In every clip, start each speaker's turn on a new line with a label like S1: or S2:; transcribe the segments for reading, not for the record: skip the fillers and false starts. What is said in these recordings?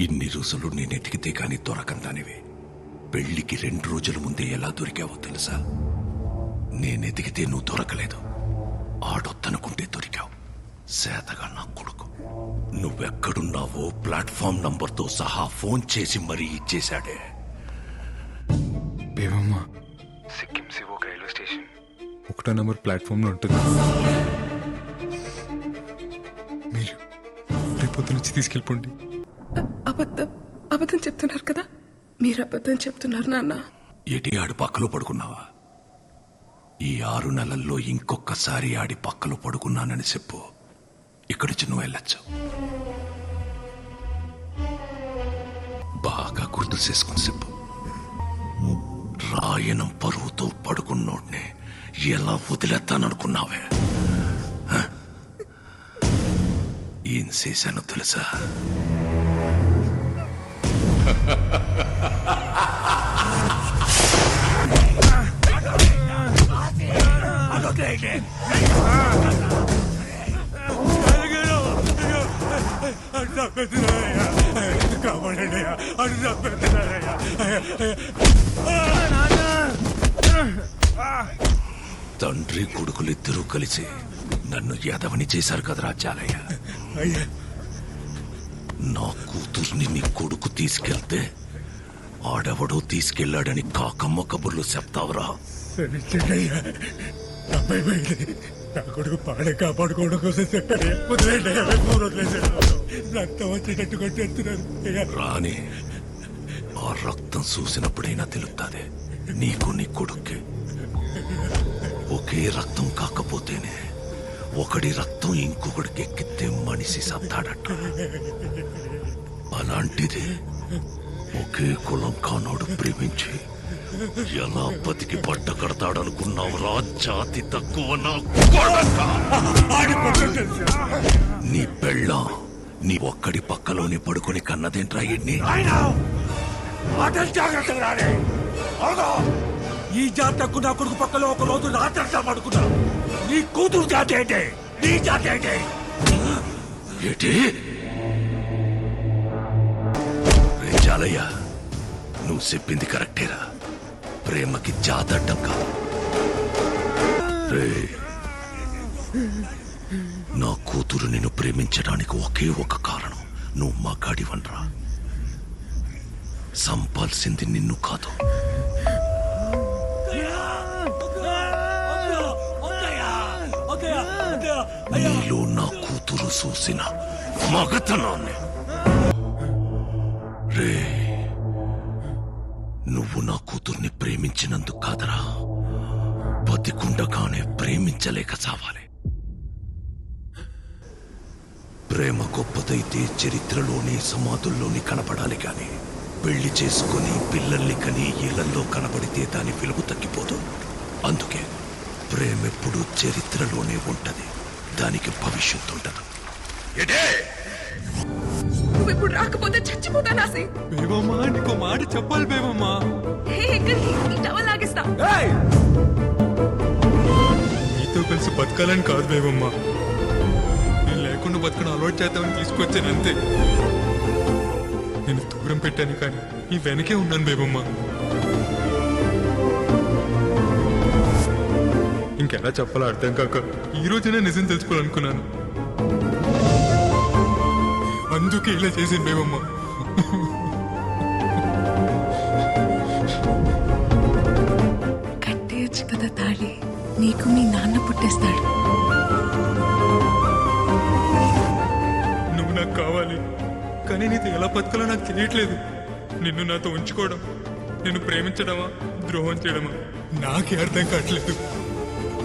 S1: ఇన్ని రోజులు నేను ఎతికితే కాని దొరకందానివి పెళ్లికి 2 రోజుల ముందే ఎలా దొరికావో తెలుసా? నేనెతికితే నువ్వు దొరకలేదు, ఆడొద్దనుకుంటే దొరికావు. సేతగా నా కొడుకు నువ్వెక్కడున్నావో ప్లాట్ఫామ్ నంబర్తో సహా ఫోన్ చేసి మరీ ఇచ్చేశాడే.
S2: బేవమ్మా
S3: సిక్కిం సివోక్ రైల్వే స్టేషన్
S2: 1వ నంబర్ ప్లాట్ఫామ్ లో ఉంటుంది. మీరు రేపొద్దు నుంచి తీసుకెళ్ళిపోండి.
S4: అబద్ధం చెప్తున్నారు కదా, మీరు అబద్ధం చెప్తున్నారు నాన్న.
S1: ఎటి ఆడి పక్కలో పడుకున్నావా? ఈ 6 నెలల్లో ఇంకొకసారి ఆడి పక్కలో పడుకున్నానని చెప్పు, ఇక్కడి నుంచి నువ్వు వెళ్ళొచ్చు. బాగా గుర్తు చేసుకుని చెప్పు. రాయనం పరువుతో పడుకున్నోడ్ని ఎలా వదిలేస్తాననుకున్నావే? ఏం చేశానో తెలుసా? తండ్రి కొడుకులిద్దరూ కలిసి నన్ను యాదవని చేశారు కదరా చాలయ్య. నా కూతుర్ని నీ కొడుకు తీసుకెళ్తే ఆడెవడో తీసుకెళ్లాడని కాకమ్మ కబుర్లు చెప్తావురా?
S5: నా కొడుకు పాడే కాపాడుకోవడం కోసం చెప్పాడు. రక్తం వచ్చేటట్టు కొట్టేస్తున్నారు.
S1: రాని ఆ రక్తం చూసినప్పుడైనా తెలుస్తుంది నీకు నీ కొడుక్కి. ఒకే రక్తం కాకపోతేనే ఒకడి రక్తం ఇంకొకడికి ఎక్కితే మనిషి సత్తాడట. అలాంటిది ఒకే కులం కానోడు ప్రేమించి ఎలా బతికి పట్ట కడతాడనుకున్నావురా? జాతి తక్కువ నా కొడకా. నీ పెళ్ళాం నీ ఒక్కడి పక్కలోనే పడుకొని కన్నదేంట్రా ఎన్ని?
S5: ఈ జాతకు నా కొడుకు పక్కలో ఒక రోజు రాత్రి పడుకున్నా. నీ కూతురు జాతి ఏంటి? నీ జాతి ఏంటి?
S1: ఏటి రే చాలయ్య, నువ్వు చెప్పింది కరెక్టేరా. ప్రేమకి జాతడ్డం కాదు. రే, నా కూతురు నిన్ను ప్రేమించడానికి ఒకే ఒక కారణం, నువ్వు మగాడివన్రా. సంపాల్సింది నిన్ను కాదు. నీలో నా కూతురు చూసిన మగతనాన్ని. రే, నువ్వు నా కూతుర్ని ప్రేమించినందుకు కాదరా, బతికుండగానే ప్రేమించలేక చావాలి. ప్రేమ గొప్పదైతే చరిత్రలోని సమాధుల్లోని కనపడాలి గాని పెళ్లి చేసుకుని పిల్లల్ని కని ఇళ్లలో కనబడితే దాని విలువ తగ్గిపోదు. అందుకే ప్రేమెప్పుడు చరిత్రలోనే ఉంటది, దానికి భవిష్యత్తు ఉండదు.
S4: నువ్వు ఇప్పుడు రాకపోతే చచ్చిపోతా నాసి.
S2: బేవమ్మా నీకు మాట చెప్పాలి బేవమ్మా.
S4: లాగిస్తా.
S2: నీతో కలిసి బతకాలని కాదు బేవమ్మా, నేను లేకుండా బతకడం అలవాటు చేద్దామని తీసుకొచ్చాను అంతే. నేను దూరం పెట్టాను కానీ ఈ వెనకే ఉన్నాను బేవమ్మా. ఇంకెలా చెప్పాలో అర్థం కాక ఈ రోజునే నిజం తెలుసుకోవాలనుకున్నాను. అందుకే ఇలా చేసింది బేవమ్మా.
S4: కట్టేయచ్చు కదా తాళి, నీకు మీ నాన్న పుట్టేస్తాడు.
S2: నువ్వు నాకు కావాలి, కానీ నీతో ఎలా బతకాలో నాకు తెలియట్లేదు. నిన్ను నాతో ఉంచుకోవడం, నిన్ను ప్రేమించడమా ద్రోహం చేయడమా నాకే అర్థం కావట్లేదు.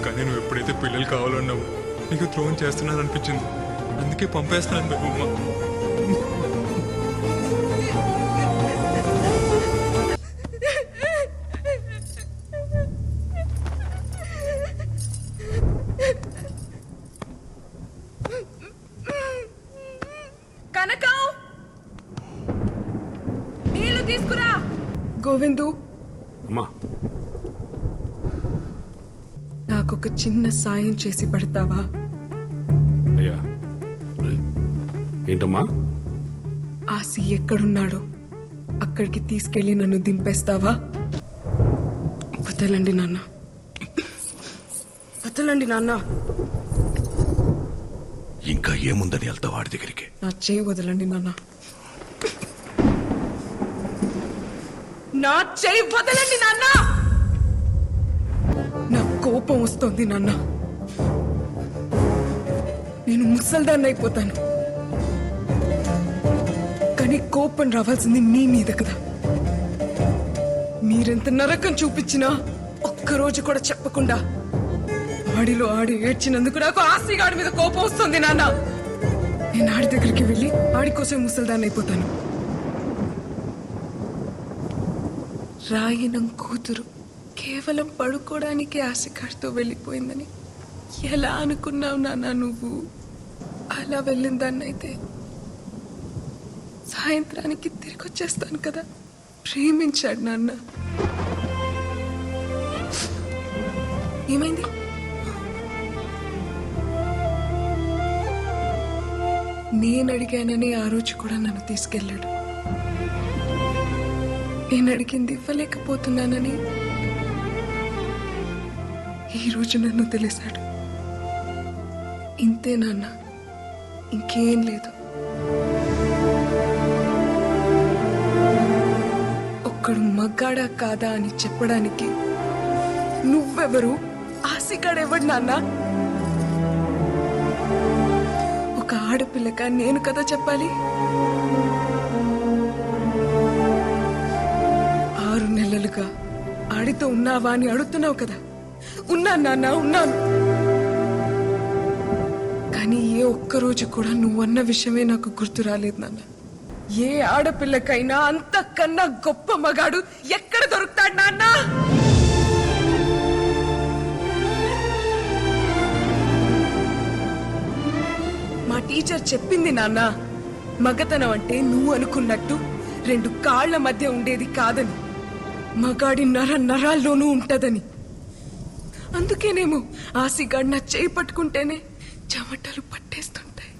S2: కానీ నువ్వు ఎప్పుడైతే పిల్లలు కావాలన్నావు నీకు ద్రోహం చేస్తున్నాను అనిపించింది, అందుకే పంపేస్తున్నాను బేబమ్మ.
S4: కనకం, నీళ్ళు తీసుకురా. గోవిందు, నాకొక చిన్న సాయం చేసి పడతావా?
S6: అయ్యా ఏంటమ్మా?
S4: ఆసి ఎక్కడున్నాడో అక్కడికి తీసుకెళ్లి నన్ను దింపేస్తావా? వదలండి నాన్న, వదలండి నాన్న.
S1: ఇంకా ఏముందని వెళ్తా వాడి దగ్గరికి?
S4: నా చేయి వదలండి నాన్న, నా చేయి వదలండి నాన్న. నా కోపం వస్తోంది నాన్న. నేను ముసల్దాన్ని అయిపోతాను, కానీ కోపం రావాల్సింది మీ మీద కదా. మీరెంత నరకం చూపించినా ఒక్కరోజు కూడా చెప్పకుండా ఆడిలో ఆడి ఏడ్చినందుకు నాకు ఆస్తిగాడి మీద కోపం వస్తుంది నాన్న. నేను ఆడి దగ్గరికి వెళ్ళి ఆడి కోసం ముసల్దాన్ని అయిపోతాను. రాయనం కూతురు కేవలం పడుకోవడానికి ఆశగాడితో వెళ్ళిపోయిందని ఎలా అనుకున్నావు నాన్న నువ్వు? అలా వెళ్ళిన దాన్నైతే సాయంత్రానికి తిరిగి వచ్చేస్తాను కదా. ప్రేమించాడు నాన్న. ఏమైంది? నేను అడిగానని ఆ రోజు కూడా నన్ను తీసుకెళ్ళాడు. నేను అడిగింది ఇవ్వలేకపోతున్నానని ఈ రోజు నన్ను తెలిసాడు. ఇంతే నాన్న, ఇంకేం లేదు. ఒక్కడు మగ్గాడా కాదా అని చెప్పడానికి నువ్వెవరు? ఆశగాడెవడు నాన్న? ఒక ఆడపిల్లగా నేను కదా చెప్పాలి. 6 నెలలుగా ఆడితో ఉన్నావా అని అడుగుతున్నావు కదా. ఉన్నాను నాన్న, ఉన్నాను. కానీ ఏ ఒక్కరోజు కూడా నువ్వన్న విషయమే నాకు గుర్తు రాలేదు నాన్న. ఏ ఆడపిల్లకైనా అంతకన్నా గొప్ప మగాడు ఎక్కడ దొరుకుతాడు నాన్న? మా టీచర్ చెప్పింది నాన్న, మగతనం అంటే నువ్వు అనుకున్నట్టు 2 కాళ్ల మధ్య ఉండేది కాదని, మగాడి నరాల్లోనూ ఉంటదని. అందుకేనేమో ఆసిగాడు నా చేయి పట్టుకుంటేనే చెమటలు పట్టేస్తుంటాయి.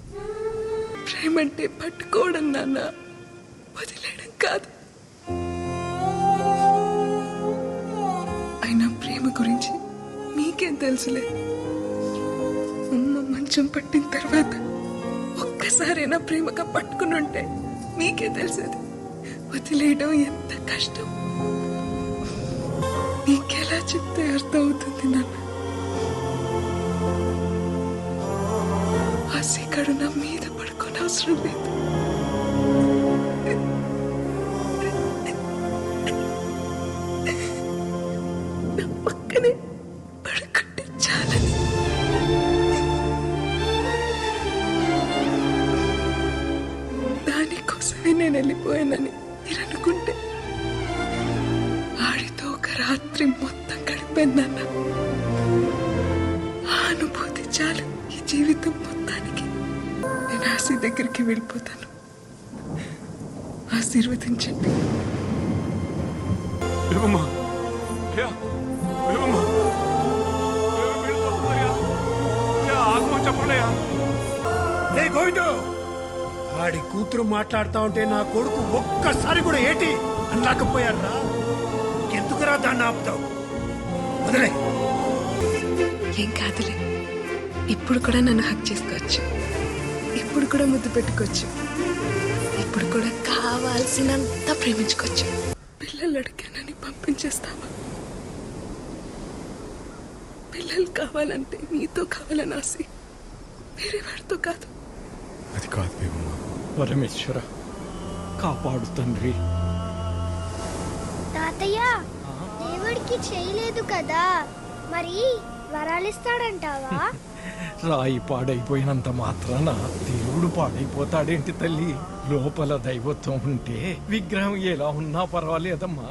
S4: ప్రేమంటే పట్టుకోవడం నాన్న, వదిలేయడం కాదు. అయినా ప్రేమ గురించి మీకేం తెలుసులే. అమ్మ మంచం పట్టిన తర్వాత ఒక్కసారైనా ప్రేమగా పట్టుకుని ఉంటే మీకే తెలిసేది వదిలేయడం ఎంత కష్టం. నీకెలా చెప్తే అర్థం అవుతుంది నాన్న. ఆశగాడు నా మీద పడుకోని అవసరం లేదు. నా పక్కనే పడుకుంటే చాలని. దానికోసమే నేను వెళ్ళిపోయానని మీరు అనుకుంటే ఆడితో ఒక రాత్రి మొత్తం గడిపాను. ఆ అనుభూతి చాలు ఈ జీవితం మొత్తానికి. నేను ఆశ దగ్గరికి వెళ్ళిపోతాను. ఆశీర్వదించండి.
S5: వాడి కూతురు మాట్లాడుతా ఉంటే నా కొడుకు ఒక్కసారి కూడా ఏటి అనలేకపోయారా? ఎందుకురా దాన్ని ఆపుతావు? వదిలే.
S4: ఏం కాదులే, ఇప్పుడు కూడా నన్ను హక్ చేసుకోవచ్చు, ఇప్పుడు కూడా ముద్దు పెట్టుకోవచ్చు, ఇప్పుడు కూడా కావాల్సినంత ప్రేమించుకోవచ్చు. పిల్లలు అడిగానని పంపించేస్తావా? పిల్లలు కావాలంటే నీతో కావాలని ఆశ, వేరే వాడితో కాదు.
S2: అది కాదు బేబమ్మ. పరమేశ్వర కాపాడు తండ్రి.
S6: తాతయ్య, దేవుడికి చేయలేదు కదా, మరి వరాలిస్తాడంటావా?
S7: రాయి పాడైపోయినంత మాత్రాన దేవుడు పాడైపోతాడేంటి తల్లి? లోపల దైవత్వం ఉంటే విగ్రహం ఎలా ఉన్నా పర్వాలేదమ్మా.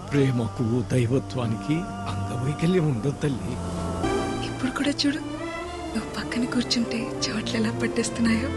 S7: ప్రేమకు దైవత్వానికి అంగవైకల్యం ఉండదు తల్లి.
S4: ఇప్పుడు కూడా చూడు, నువ్వు పక్కన కూర్చుంటే చెవట్లు ఎలా పట్టేస్తున్నాయో.